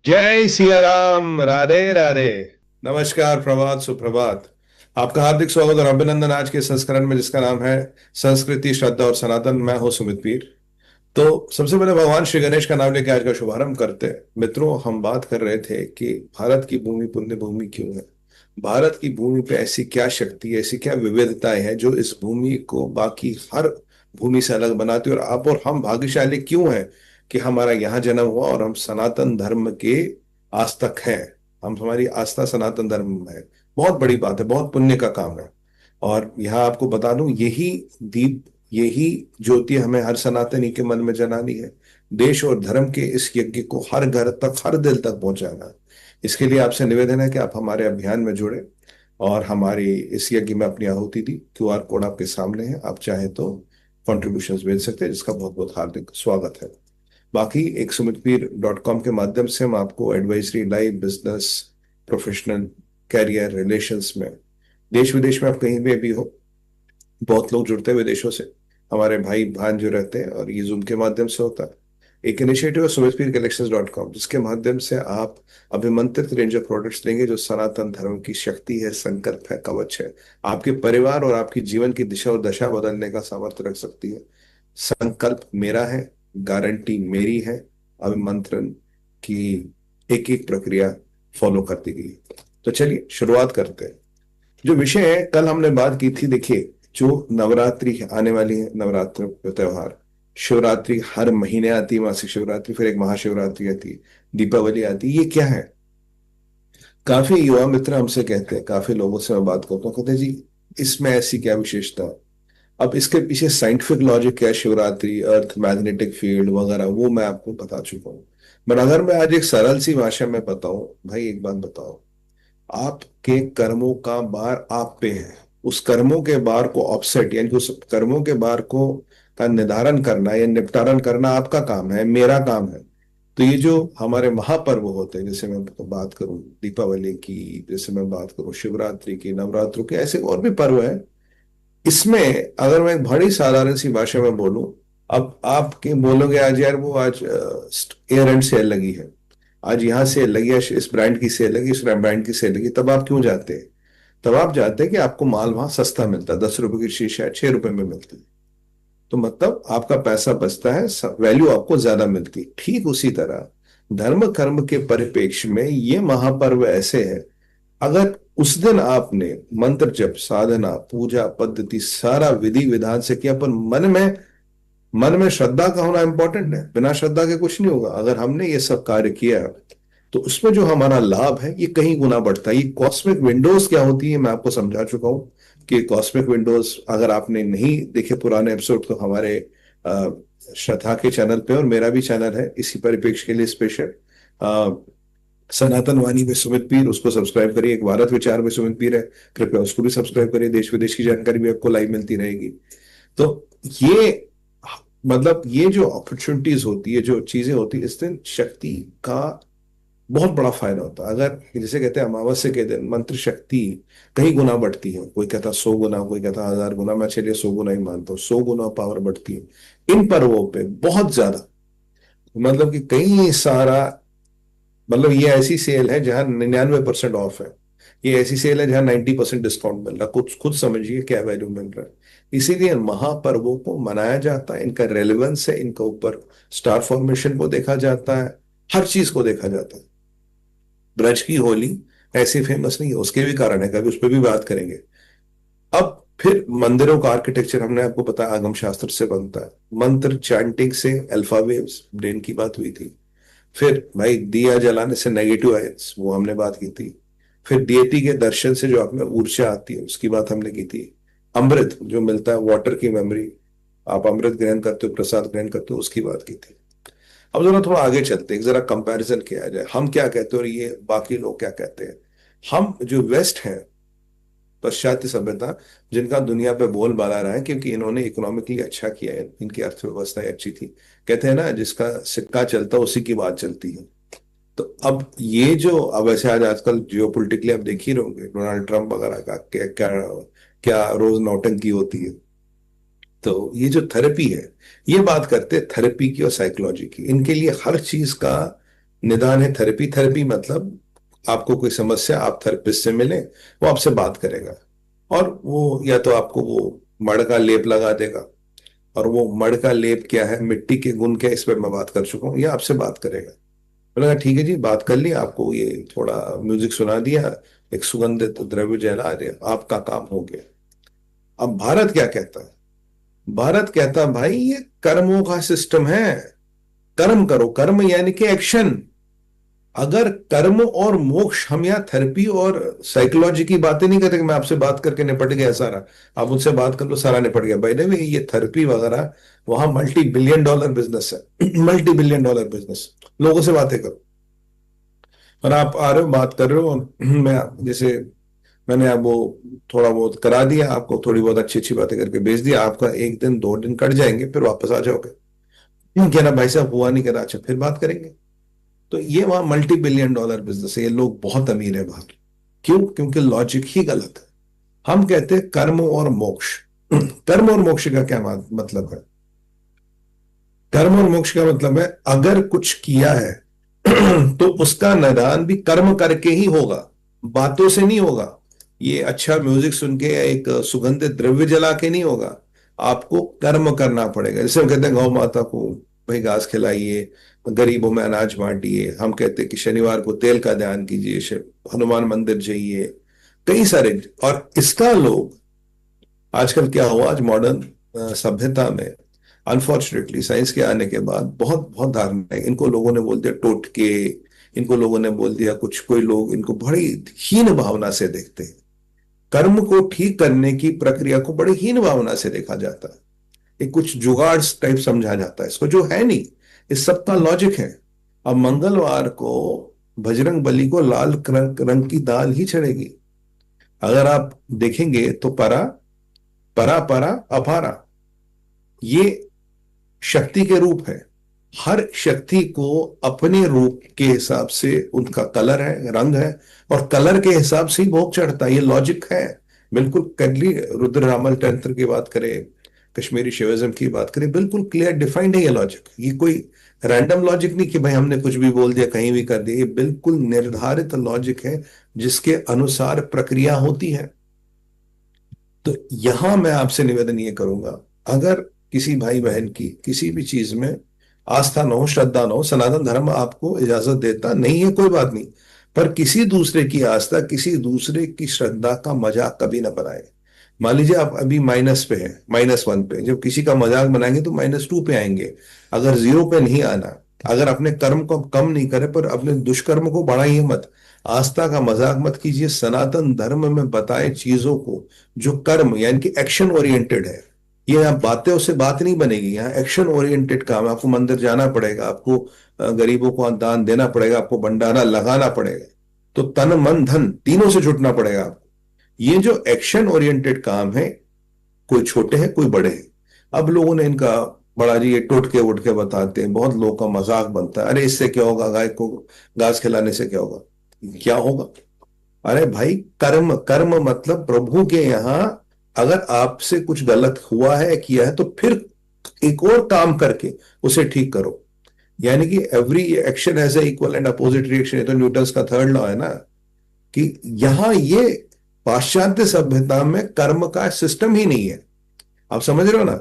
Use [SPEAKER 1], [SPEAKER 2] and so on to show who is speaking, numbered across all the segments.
[SPEAKER 1] जय सिया राम। राधे राधे। नमस्कार, प्रभात, सुप्रभात। आपका हार्दिक स्वागत और अभिनंदन आज के संस्करण में, जिसका नाम है संस्कृति, श्रद्धा और सनातन। मैं हूं सुमित पीर। तो सबसे पहले भगवान श्री गणेश का नाम लेकर आज का शुभारंभ करते हैं। मित्रों, हम बात कर रहे थे कि भारत की भूमि पुण्य भूमि क्यों है। भारत की भूमि पे ऐसी क्या शक्ति, ऐसी क्या विविधताएं हैं जो इस भूमि को बाकी हर भूमि से अलग बनाती है। और आप और हम भाग्यशाली क्यों हैं कि हमारा यहाँ जन्म हुआ और हम सनातन धर्म के आस्तक हैं। हम, हमारी आस्था सनातन धर्म में है। बहुत बड़ी बात है, बहुत पुण्य का काम है। और यहाँ आपको बता दूं, यही दीप, यही ज्योति हमें हर सनातनी के मन में जलानी है। देश और धर्म के इस यज्ञ को हर घर तक, हर दिल तक पहुंचाना है। इसके लिए आपसे निवेदन है कि आप हमारे अभियान में जुड़े और हमारी इस यज्ञ में अपनी आहुति दी। क्यूआर कोड आपके सामने है, आप चाहे तो कॉन्ट्रीब्यूशंस भेज सकते हैं, जिसका बहुत बहुत हार्दिक स्वागत है। बाकी एक sumitpir.com के माध्यम से हम आपको advisory, live business, professional, career, relations में, देश विदेश में आप कहीं भी भी हो, बहुत लोग जुड़ते हैं विदेशों से। हमारे भाई बहन जो रहते हैं, और ये जूम के माध्यम से होता है। एक इनिशिएटिव है sumitpircollections.com, जिसके माध्यम से आप अभिमंत्रित रेंज ऑफ प्रोडक्ट्स लेंगे जो सनातन धर्म की शक्ति है, संकल्प है, कवच है। आपके परिवार और आपकी जीवन की दिशा और दशा बदलने का सामर्थ्य रख सकती है। संकल्प मेरा है, गारंटी मेरी है, अभिमंत्रण की एक एक प्रक्रिया फॉलो करती गई। तो चलिए शुरुआत करते हैं। जो विषय है, कल हमने बात की थी, देखिए, जो नवरात्रि आने वाली है, नवरात्र का त्योहार, शिवरात्रि हर महीने आती है, मासिक शिवरात्रि, फिर एक महाशिवरात्रि आती है, दीपावली आती है। ये क्या है? काफी युवा मित्र हमसे कहते हैं, काफी लोगों से मैं बात करता हूँ, कहते हैं जी इसमें ऐसी क्या विशेषता है। अब इसके पीछे साइंटिफिक लॉजिक क्या है, शिवरात्रि, अर्थ, मैग्नेटिक फील्ड वगैरह, वो मैं आपको बता चुका हूँ। बट अगर मैं आज एक सरल सी भाषा में बताऊं, भाई एक बात बताओ, आपके कर्मों का भार आप पे है। उस कर्मों के भार को ऑफसेट, यानी कि उस कर्मों के भार को का निर्धारण करना या निपटारण करना आपका काम है, मेरा काम है। तो ये जो हमारे महापर्व होते हैं, जैसे मैं बात करूं दीपावली की, जैसे मैं बात करूं शिवरात्रि की, नवरात्रों की, ऐसे और भी पर्व है। इसमें अगर मैं एक बड़ी साधारण सी भाषा में बोलूं, अब आपके बोलोगे आज यार वो आज एयर एंड सेल लगी है, आज यहाँ सेल लगी है, इस ब्रांड की सेल लगी, इस ब्रांड की सेल लगी, तब आप क्यों जाते हैं? तब आप जाते हैं कि आपको माल वहां सस्ता मिलता है, 10 रुपए की चीज शायद 6 रुपए में मिलती है। तो मतलब आपका पैसा बचता है, वैल्यू आपको ज्यादा मिलती है। ठीक उसी तरह धर्म कर्म के परिप्रेक्ष्य में ये महापर्व ऐसे है। अगर उस दिन आपने मंत्र जप, साधना, पूजा पद्धति सारा विधि विधान से किया, पर मन में श्रद्धा का होना इंपॉर्टेंट है। बिना श्रद्धा के कुछ नहीं होगा। अगर हमने ये सब कार्य किया तो उसमें जो हमारा लाभ है ये कहीं गुना बढ़ता है। ये कॉस्मिक विंडोज क्या होती है मैं आपको समझा चुका हूं कि कॉस्मिक विंडोज, अगर आपने नहीं देखे पुराने एपिसोड, तो हमारे अ, श्रद्धा के चैनल पे और मेरा भी चैनल है इसी परिप्रेक्ष्य के लिए स्पेशल, सनातन वाणी में सुमित पीर, उसको सब्सक्राइब करिए। एक भारत विचार में सुमित पीर है, कृपया उसको भी सब्सक्राइब करिए। देश विदेश की जानकारी भी आपको लाइव मिलती रहेगी। तो ये, मतलब ये जो अपॉर्चुनिटीज होती है, जो चीजें होती है, इस दिन शक्ति का बहुत बड़ा फायदा होता है। अगर जैसे कहते हैं अमावस्या के दिन मंत्र शक्ति कहीं गुना बढ़ती है, कोई कहता 100 गुना, कोई कहता 1000 गुना, मैं चलिए 100 गुना ही मानता हूँ। 100 गुना पावर बढ़ती है इन पर्वों पे, बहुत ज्यादा। मतलब कि कई सारा, मतलब ये ऐसी सेल है जहां 99% ऑफ है। ये ऐसी सेल है जहां 90% डिस्काउंट मिल रहा है। कुछ खुद समझिए क्या वैल्यू मिल रहा है। इसीलिए महापर्वों को मनाया जाता है, इनका रेलेवेंस है, इनका ऊपर स्टार फॉर्मेशन को देखा जाता है, हर चीज को देखा जाता है। ब्रज की होली ऐसे फेमस नहीं है, उसके भी कारण है, कभी उस पर भी बात करेंगे। अब फिर मंदिरों का आर्किटेक्चर हमने आपको बताया आगम शास्त्र से बनता है, मंत्र चैंटिंग से अल्फा वेव्स ब्रेन की बात हुई थी। फिर भाई दिया जलाने से नेगेटिव आयंस, वो हमने बात की थी। फिर deity के दर्शन से जो आप में ऊर्जा आती है, उसकी बात हमने की थी। अमृत जो मिलता है, वाटर की मेमोरी, आप अमृत ग्रहण करते हो, प्रसाद ग्रहण करते हो, उसकी बात की थी। अब जरा थोड़ा आगे चलते हैं, जरा कंपैरिजन किया जाए, हम क्या कहते हैं और ये बाकी लोग क्या कहते हैं। हम जो वेस्ट हैं, पाश्चात्य सभ्यता, जिनका दुनिया पे बोलबाला रहा है क्योंकि इन्होंने इकोनॉमिकली अच्छा किया है, इनकी अर्थव्यवस्था अच्छी थी। कहते हैं ना, जिसका सिक्का चलता उसी की बात चलती है। तो अब ये जो, अब ऐसे आज आजकल जियो पोलिटिकली आप देख ही रहे होंगे, डोनाल्ड ट्रंप वगैरह का क्या क्या क्या रोज नौटंकी होती है। तो ये जो थेरेपी है, ये बात करते हैं थेरेपी की और साइकोलॉजी की। इनके लिए हर चीज का निदान है थेरेपी। थेरेपी मतलब आपको कोई समस्या, आप थेरेपिस्ट से मिले, वो आपसे बात करेगा, और वो या तो आपको वो मड़ का लेप लगा देगा, और वो मड़ का लेप क्या है, मिट्टी के गुण क्या है, इस पर मैं बात कर चुका हूँ, ये आपसे बात करेगा। मैंने कहा ठीक है जी, बात कर ली, आपको ये थोड़ा म्यूजिक सुना दिया, एक सुगंधित द्रव्य जला दिया, आपका काम हो गया। अब भारत क्या कहता है? भारत कहता है भाई ये कर्मों का सिस्टम है, कर्म करो, कर्म यानी कि एक्शन। अगर कर्म और मोक्ष, हम यहाँ थेरेपी और साइकोलॉजी की बातें नहीं करते कि मैं आपसे बात करके निपट गया सारा, आप मुझसे बात कर लो सारा निपट गया। भाई नहीं, ये थेरेपी वगैरह वहां मल्टी बिलियन डॉलर बिजनेस है। Multi billion dollar business. लोगों से बातें करो, और आप आ रहे हो बात कर रहे हो, मैं जैसे मैंने अब वो थोड़ा बहुत करा दिया आपको, थोड़ी बहुत अच्छी अच्छी बातें करके भेज दिया, आपका एक दिन दो दिन कट जाएंगे, फिर वापस आ जाओगे। कह रहा भाई साहब हुआ नहीं, करा, अच्छा फिर बात करेंगे। तो ये वहां मल्टी बिलियन डॉलर बिजनेस है, ये लोग बहुत अमीर है बाहर। क्यों? क्योंकि लॉजिक ही गलत है। हम कहते हैं कर्म और मोक्ष। कर्म और मोक्ष का क्या मतलब है? कर्म और मोक्ष का मतलब है अगर कुछ किया है तो उसका निदान भी कर्म करके ही होगा, बातों से नहीं होगा। ये अच्छा म्यूजिक सुन के या एक सुगंधित द्रव्य जला के नहीं होगा, आपको कर्म करना पड़ेगा। जैसे हम कहते हैं गौ माता को भाई घास खिलाइए, गरीबों में अनाज बांटिए, हम कहते हैं कि शनिवार को तेल का दान कीजिए, हनुमान मंदिर जाइए, कई सारे। और इसका लोग आजकल क्या हुआ, आज मॉडर्न सभ्यता में अनफॉर्चुनेटली साइंस के आने के बाद बहुत बहुत धारणा है, इनको लोगों ने बोल दिया टोटके, इनको लोगों ने बोल दिया कुछ, कोई लोग इनको बड़ी हीन भावना से देखते हैं। कर्म को ठीक करने की प्रक्रिया को बड़ी हीन भावना से देखा जाता है, ये कुछ जुगाड़ टाइप समझा जाता है इसको, जो है नहीं। इस सब का लॉजिक है। अब मंगलवार को बजरंग बली को लाल रंग की दाल ही चढ़ेगी। अगर आप देखेंगे तो परा परा परा अपारा, ये शक्ति के रूप है। हर शक्ति को अपने रूप के हिसाब से उनका कलर है, रंग है, और कलर के हिसाब से ही भोग चढ़ता है, ये लॉजिक है। बिल्कुल कगली रुद्र रामल तंत्र की बात करें, कश्मीरी शिविज्म की बात करें, बिल्कुल क्लियर डिफाइंड है ये लॉजिक। ये कोई रैंडम लॉजिक नहीं कि भाई हमने कुछ भी बोल दिया कहीं भी कर दिया, ये बिल्कुल निर्धारित लॉजिक है जिसके अनुसार प्रक्रिया होती है। तो यहां मैं आपसे निवेदन ये करूंगा, अगर किसी भाई बहन की किसी भी चीज में आस्था न हो, श्रद्धा न हो, सनातन धर्म आपको इजाजत देता नहीं है, कोई बात नहीं, पर किसी दूसरे की आस्था, किसी दूसरे की श्रद्धा का मजाक कभी ना बनाए। मान लीजिए आप अभी माइनस पे है, -1 पे, जब किसी का मजाक बनाएंगे तो -2 पे आएंगे। अगर 0 पे नहीं आना, अगर अपने कर्म को कम नहीं करे पर अपने दुष्कर्म को बढ़ाइए मत। आस्था का मजाक मत कीजिए, सनातन धर्म में बताए चीजों को, जो कर्म यानी कि एक्शन ओरिएंटेड है। ये यहाँ बातें उससे बात नहीं बनेगी, यहाँ एक्शन ओरिएंटेड काम है। आपको मंदिर जाना पड़ेगा, आपको गरीबों को दान देना पड़ेगा, आपको भंडारा लगाना पड़ेगा, तो तन मन धन तीनों से जुटना पड़ेगा आपको। ये जो एक्शन ओरिएंटेड काम है, कोई छोटे हैं कोई बड़े हैं। अब लोगों ने इनका बड़ा जी ये टोटके वोटके बताते हैं, बहुत लोगों का मजाक बनता है, अरे इससे क्या होगा, गाय को घास खिलाने से क्या होगा? क्या होगा? अरे भाई कर्म, कर्म मतलब प्रभु के यहाँ अगर आपसे कुछ गलत हुआ है किया है तो फिर एक और काम करके उसे ठीक करो। यानी कि every action has a equal and opposite reaction, ये तो न्यूटन का थर्ड लॉ है ना, कि यहां ये पाश्चात्य सभ्यता में कर्म का सिस्टम ही नहीं है। आप समझ रहे हो ना?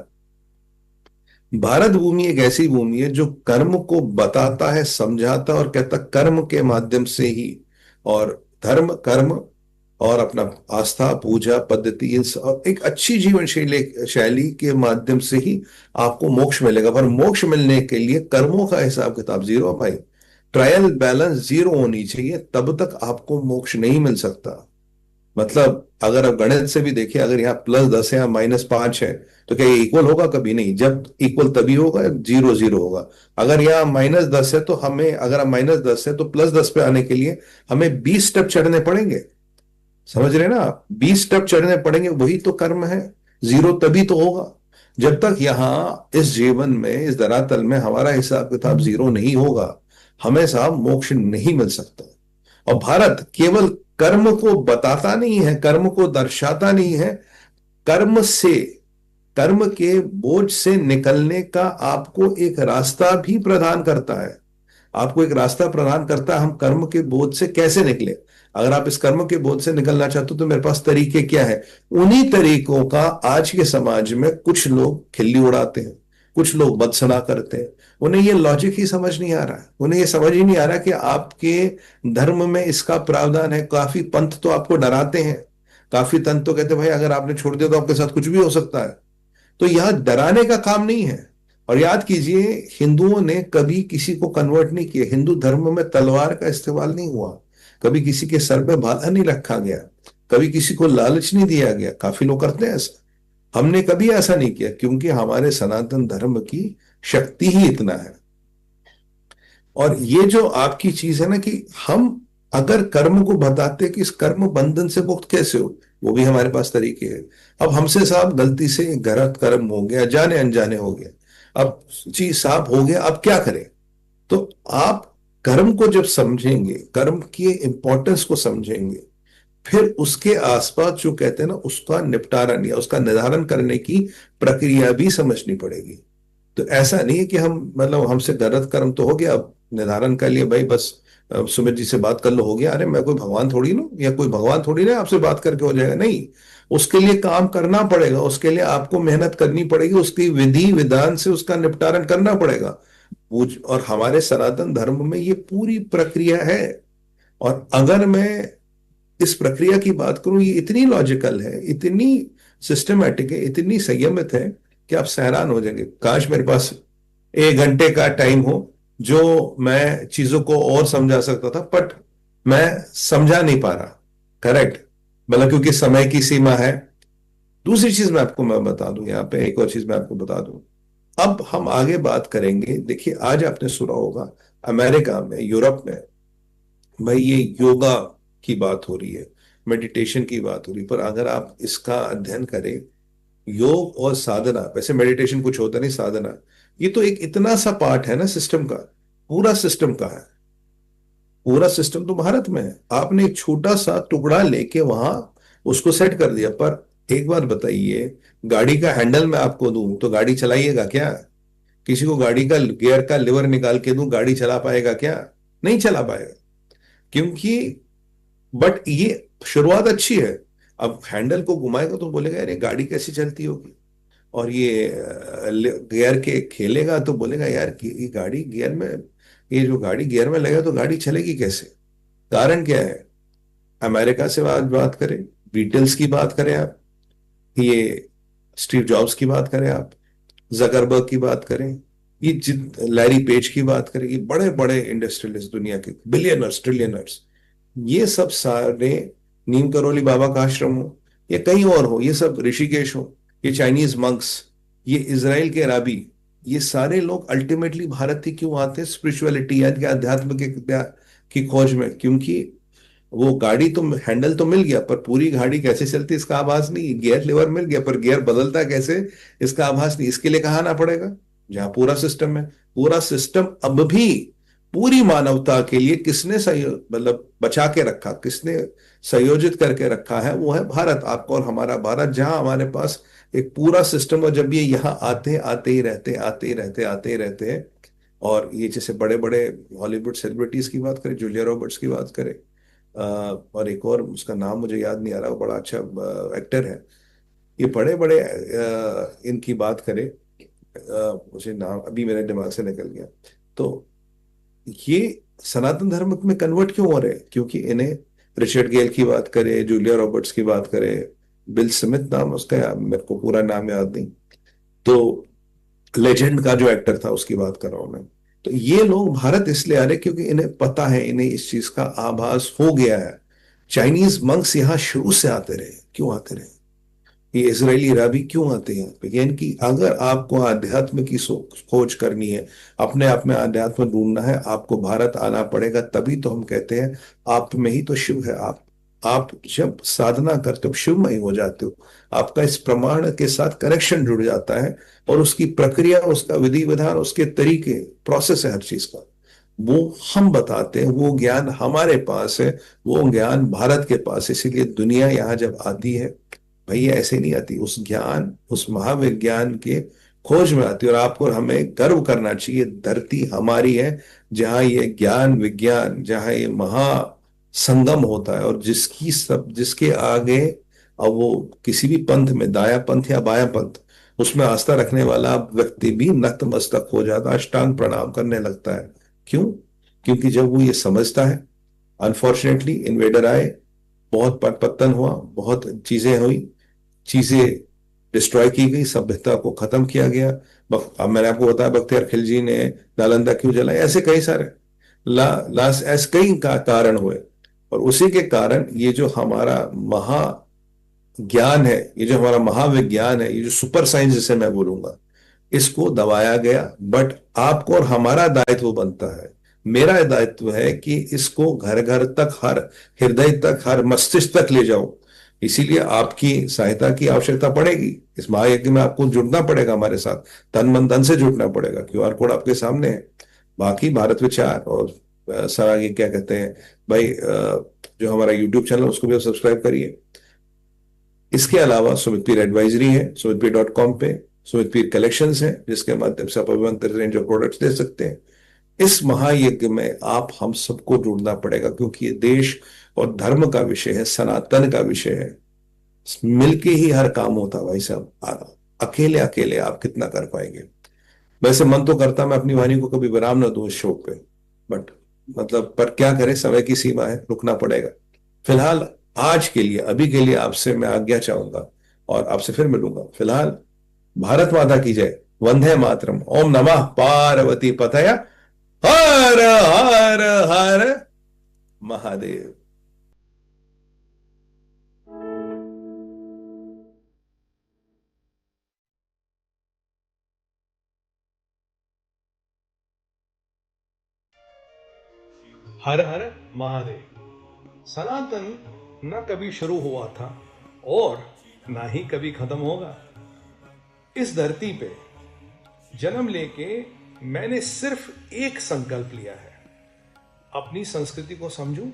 [SPEAKER 1] भारत भूमि एक ऐसी भूमि है जो कर्म को बताता है, समझाता है, और कहता कर्म के माध्यम से ही, और धर्म कर्म और अपना आस्था पूजा पद्धति इन सब एक अच्छी जीवन शैली शैली के माध्यम से ही आपको मोक्ष मिलेगा। पर मोक्ष मिलने के लिए कर्मों का हिसाब किताब जीरो भाई, ट्रायल बैलेंस जीरो होनी चाहिए, तब तक आपको मोक्ष नहीं मिल सकता। मतलब अगर आप गणित से भी देखिए, अगर यहाँ +10 है या -5 है, तो क्या ये इक्वल होगा? कभी नहीं। जब इक्वल तभी होगा जब 0 0 होगा। अगर यहाँ -10 है तो हमें, अगर हम -10 है तो +10 पे आने के लिए हमें 20 स्टेप चढ़ने पड़ेंगे। समझ रहे हैं ना आप? 20 स्टेप चढ़ने पड़ेंगे, वही तो कर्म है। 0 तभी तो होगा। जब तक यहाँ इस जीवन में, इस धरातल में हमारा हिसाब किताब 0 नहीं होगा, हमें साहब मोक्ष नहीं मिल सकता। और भारत केवल कर्म को बताता नहीं है, कर्म को दर्शाता नहीं है, कर्म से, कर्म के बोझ से निकलने का आपको एक रास्ता भी प्रदान करता है। आपको एक रास्ता प्रदान करता है हम कर्म के बोझ से कैसे निकले। अगर आप इस कर्म के बोझ से निकलना चाहते हो तो मेरे पास तरीके क्या है। उन्हीं तरीकों का आज के समाज में कुछ लोग खिल्ली उड़ाते हैं, कुछ लोग बदसना करते हैं। उन्हें ये लॉजिक ही समझ नहीं आ रहा है, उन्हें ये समझ ही नहीं आ रहा कि आपके धर्म में इसका प्रावधान है। काफी पंथ तो आपको डराते हैं, काफी पंथ तो कहते हैं भाई अगर आपने छोड़ दिया तो आपके साथ कुछ भी हो सकता है। तो यह डराने का काम नहीं है। और याद कीजिए, हिंदुओं ने कभी किसी को कन्वर्ट नहीं किया, हिंदू धर्म में तलवार का इस्तेमाल नहीं हुआ, कभी किसी के सर पे भाला नहीं रखा गया, कभी किसी को लालच नहीं दिया गया। काफी लोग करते हैं ऐसा, हमने कभी ऐसा नहीं किया, क्योंकि हमारे सनातन धर्म की शक्ति ही इतना है। और ये जो आपकी चीज है ना कि हम अगर कर्म को बताते कि इस कर्म बंधन से मुक्त कैसे हो, वो भी हमारे पास तरीके हैं। अब हमसे साहब गलती से गलत कर्म हो गया, जाने अनजाने हो गया, अब चीज साफ हो गया, अब क्या करें। तो आप कर्म को जब समझेंगे, कर्म की इंपॉर्टेंस को समझेंगे, फिर उसके आसपास जो कहते हैं ना उसका निपटारा या उसका निर्धारण करने की प्रक्रिया भी समझनी पड़ेगी। तो ऐसा नहीं है कि हम मतलब हमसे गलत कर्म तो हो गया, अब निर्धारण कर लिया भाई बस सुमित जी से बात कर लो हो गया। अरे मैं कोई भगवान थोड़ी ना, या कोई भगवान थोड़ी ना आपसे बात करके हो जाएगा, नहीं। उसके लिए काम करना पड़ेगा, उसके लिए आपको मेहनत करनी पड़ेगी, उसकी विधि विधान से उसका निपटारण करना पड़ेगा। और हमारे सनातन धर्म में ये पूरी प्रक्रिया है। और अगर मैं इस प्रक्रिया की बात करूं, ये इतनी लॉजिकल है, इतनी सिस्टमैटिक है, इतनी संयमित है कि आप हैरान हो जाएंगे। काश मेरे पास 1 घंटे का टाइम हो जो मैं चीजों को और समझा सकता था, बट मैं समझा नहीं पा रहा। करेक्ट, मतलब क्योंकि समय की सीमा है। दूसरी चीज मैं बता दूं, यहाँ पे एक और चीज मैं आपको बता दूं। अब हम आगे बात करेंगे। देखिए आज आपने सुना होगा अमेरिका में, यूरोप में, भाई ये योगा की बात हो रही है, मेडिटेशन की बात हो रही है। पर अगर आप इसका अध्ययन करें, योग और साधना, वैसे मेडिटेशन कुछ होता नहीं, साधना ये तो एक इतना सा पार्ट है ना सिस्टम का। पूरा सिस्टम का है, पूरा सिस्टम तो भारत में है। आपने एक छोटा सा टुकड़ा लेके वहां उसको सेट कर दिया। पर एक बात बताइए, गाड़ी का हैंडल मैं आपको दूं तो गाड़ी चलाइएगा क्या? किसी को गाड़ी का गियर का लिवर निकाल के दूं, गाड़ी चला पाएगा क्या? नहीं चला पाएगा। क्योंकि बट ये शुरुआत अच्छी है। अब हैंडल को घुमाएगा तो बोलेगा यार ये गाड़ी कैसी चलती होगी। और ये गियर के खेलेगा तो बोलेगा यार कि ये गाड़ी गियर में, ये जो गाड़ी गियर में लगेगा तो गाड़ी चलेगी कैसे। कारण क्या है? अमेरिका से बात करें, बीटल्स की बात करें आप, ये स्टीव जॉब्स की बात करें आप, जकरबर्ग की बात करें, ये जित लैरी पेज की बात करें, ये बड़े बड़े इंडस्ट्रियलिस्ट दुनिया के बिलियनर्स ट्रिलियनर्स, ये सब सारे, नीम करोली बाबा का आश्रम हो या कहीं और हो, ये सब ऋषिकेश हो, ये चाइनीज मंक्स, ये इजराइल के राबी, ये सारे लोग अल्टीमेटली भारत ही क्यों आते हैं? स्पिरिचुअलिटी यानी कि अध्यात्म के की खोज में। क्योंकि वो गाड़ी तो हैंडल तो मिल गया, पर पूरी गाड़ी कैसे चलती इसका आभास नहीं। गियर लीवर मिल गया, पर गियर बदलता कैसे इसका आभास नहीं। इसके लिए कहाँ आना पड़ेगा जहां पूरा सिस्टम है। पूरा सिस्टम अब भी पूरी मानवता के लिए किसने मतलब बचा के रखा, किसने संयोजित करके रखा है, वो है भारत। आपका और हमारा भारत, जहां हमारे पास एक पूरा सिस्टम। और जब ये यहाँ आते आते ही रहते, आते ही रहते, आते ही रहते हैं। और ये जैसे बड़े बड़े हॉलीवुड सेलिब्रिटीज की बात करें, जूलिया रॉबर्ट्स की बात करें, और एक और उसका नाम मुझे याद नहीं आ रहा, वो बड़ा अच्छा एक्टर है। ये बड़े बड़े इनकी बात करें, मुझे नाम अभी मेरे दिमाग से निकल गया। तो ये सनातन धर्म में कन्वर्ट क्यों हो रहे हैं? क्योंकि इन्हें रिचर्ड गेल की बात करें, जूलिया रॉबर्ट्स की बात करें, बिल स्मिथ नाम उसका, मेरे को पूरा नाम याद नहीं, तो लेजेंड का जो एक्टर था उसकी बात कर रहा हूं मैं। तो ये लोग भारत इसलिए आ रहे क्योंकि इन्हें पता है, इन्हें इस चीज का आभास हो गया है। चाइनीज मंक्स यहाँ शुरू से आते रहे, क्यों आते रहे? ये इजरायली राबी क्यों आते हैं यहाँ पे? यानी कि अगर आपको आध्यात्म की खोज करनी है, अपने आप में आध्यात्म ढूंढना है, आपको भारत आना पड़ेगा। तभी तो हम कहते हैं आप में ही तो शिव है। आप जब साधना करते हो शिवमय हो जाते हो, आपका इस प्रमाण के साथ कनेक्शन जुड़ जाता है। और उसकी प्रक्रिया, उसका विधि विधान, उसके तरीके, प्रोसेस है हर चीज का, वो हम बताते हैं। वो ज्ञान हमारे पास है, वो ज्ञान भारत के पास है। इसीलिए दुनिया यहाँ जब आती है, भाई ये ऐसे नहीं आती। उस ज्ञान, उस महाविज्ञान के खोज में आती है। और आपको और हमें गर्व करना चाहिए, धरती हमारी है, जहां ये ज्ञान विज्ञान, जहां ये महा संगम होता है, और जिसके आगे, अब वो किसी भी पंथ में, दाया पंथ या बाया पंथ, उसमें आस्था रखने वाला व्यक्ति भी नतमस्तक हो जाता है, अष्टांग प्रणाम करने लगता है। क्यों? क्योंकि जब वो ये समझता है, अनफॉर्चुनेटली इन्वेडर आए, बहुत पतन हुआ, बहुत चीजें हुई, चीजें डिस्ट्रॉय की गई, सभ्यता को खत्म किया गया। अब मैंने आपको बताया बख्तियार खिलजी ने नालंदा क्यों जलाई, ऐसे कई सारे ऐसे कई कारण हुए। और उसी के कारण ये जो हमारा महा ज्ञान है, ये जो हमारा महाविज्ञान है, ये जो सुपर साइंस जिसे मैं बोलूंगा, इसको दबाया गया। बट आपको और हमारा दायित्व बनता है, मेरा दायित्व है कि इसको घर घर तक, हर हृदय तक, हर मस्तिष्क तक ले जाऊं। इसीलिए आपकी सहायता की आवश्यकता पड़ेगी। इस महायज्ञ में आपको जुड़ना पड़ेगा हमारे साथ, तन मन धन से जुड़ना पड़ेगा। क्यूआर कोड आपके सामने है। बाकी भारत विचार और सारा ये क्या कहते हैं भाई, जो हमारा यूट्यूब चैनल उसको भी सब्सक्राइब करिए। इसके अलावा सुमित पीर एडवाइजरी है, sumitpir.com पे। सुमित पीर कलेक्शंस है, जिसके माध्यम से आप अभिमंत्रित रेंज ऑफ प्रोडक्ट्स दे सकते हैं। इस महायज्ञ में आप हम सबको जुड़ना पड़ेगा, क्योंकि ये देश और धर्म का विषय है, सनातन का विषय है। मिलके ही हर काम होता है भाई साहब। अकेले अकेले आप कितना कर पाएंगे? वैसे मन तो करता मैं अपनी वाणी को कभी विराम न दूं इस शो पे, बट मतलब पर क्या करें, समय की सीमा है, रुकना पड़ेगा। फिलहाल आज के लिए, अभी के लिए आपसे मैं आज्ञा चाहूंगा, और आपसे फिर मिलूंगा। फिलहाल भारत माता की जय, वंदे मातरम, ओम नमः पार्वती पतया, हर हर हर महादेव। हर हर महादेव। सनातन न कभी शुरू हुआ था और ना ही कभी खत्म होगा। इस धरती पे जन्म लेके मैंने सिर्फ एक संकल्प लिया है, अपनी संस्कृति को समझूं,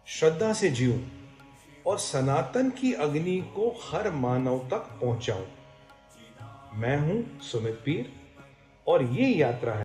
[SPEAKER 1] श्रद्धा से जीऊं और सनातन की अग्नि को हर मानव तक पहुंचाऊं। मैं हूं सुमित पीर और ये यात्रा है